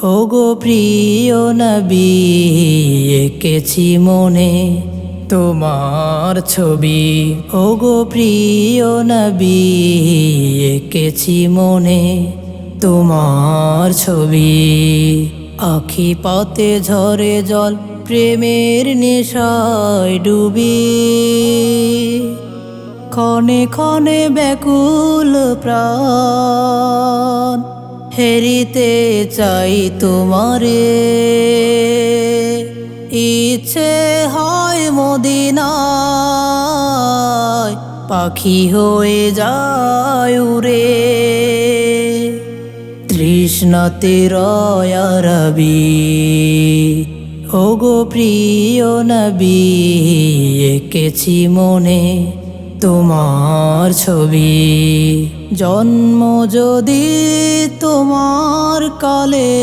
ওগো প্রিয় নবী, এঁকেছি মনে তোমার ছবি। ওগো প্রিয় নবী, এঁকেছি মনে তোমার ছবি। আখি পাতে ঝরে জল, প্রেমের নেশায় ডুবি। ক্ষণে ক্ষণে ব্যাকুল প্রাণ, হেরিতে চাই তোমারে। ইচ্ছে হয় মদিনায়, পাখি হয়ে যায় উড়ে। তৃষ্ণাতে রয় রবি, ওগো প্রিয় নবী, এঁকেছি মনে তোমার ছবি। জন্ম যদি তোমার কালে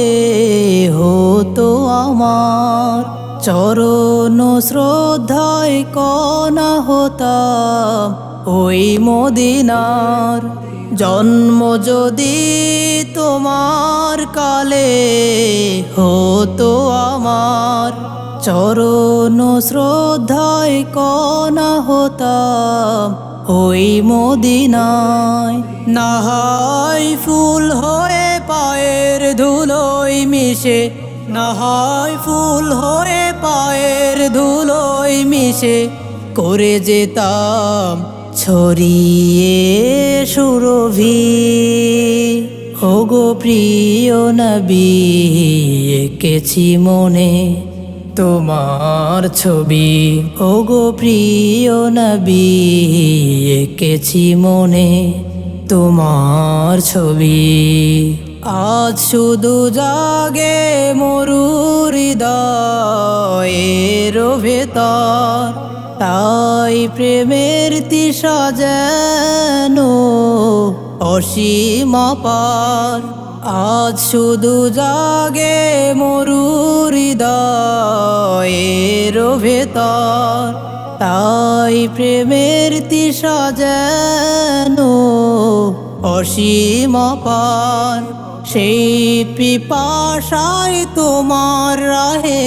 হতো আমার, চরণ শ্রদ্ধায় কণা হতাম ওই মদিনার। জন্ম যদি তোমার কালে হতো আমার, চরণ শ্রদ্ধায় কণা হতাম ওই মদিনায়। না হয় ফুল হয়ে পায়ের ধুলোয় মিশে, না হয় ফুল হয়ে পায়ের ধুলোয় মিশে, করে যেতাম ছড়িয়ে সুরভি। ওগো প্রিয় নবী, এঁকেছি মনে তোমার ছবি। ওগো প্রিয় নবী, এঁকেছি মনে তোমার ছবি। আজ শুধু জাগে মরুর হৃদয়ের ভেতর, তাই প্রেমের তৃষা যেন অসীম পার। আজ শুধু জাগে মরুর হৃদয়ের ভেতর, তাই প্রেমের তৃষা যেন অসীম পার। সেই পিপাসায় তোমার রাহে,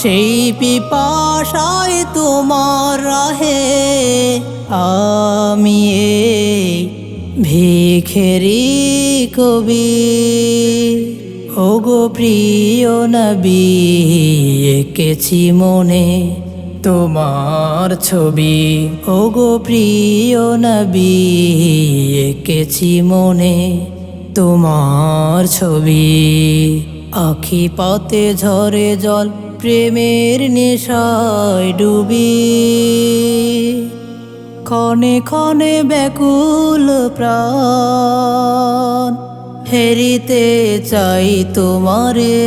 সেই পিপাসায় তোমার রাহে আমি ভিখেরি কবি। ওগো প্রিয় নবী, এঁকেছি মনে তোমার ছবি। ওগো প্রিয় নবী, এঁকেছি মনে তোমার ছবি। আখি পাতে ঝরে জল, প্রেমের নেশায় ডুবি। ক্ষণে ক্ষণে ব্যাকুল প্রাণ, হেরিতে চাই তোমারে।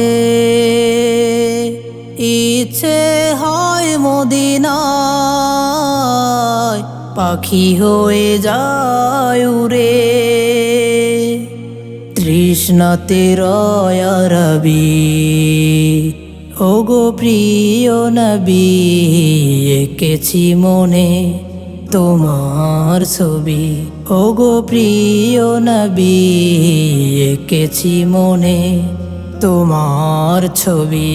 ইচ্ছে হয় মদিনায়, পাখি হয়ে যায় উড়ে। তৃষ্ণাতে রয় রবি, ওগো প্রিয় নবী, এঁকেছি মনে তোমার ছবি। ওগো প্রিয় নবী, এঁকেছি মনে তোমার ছবি।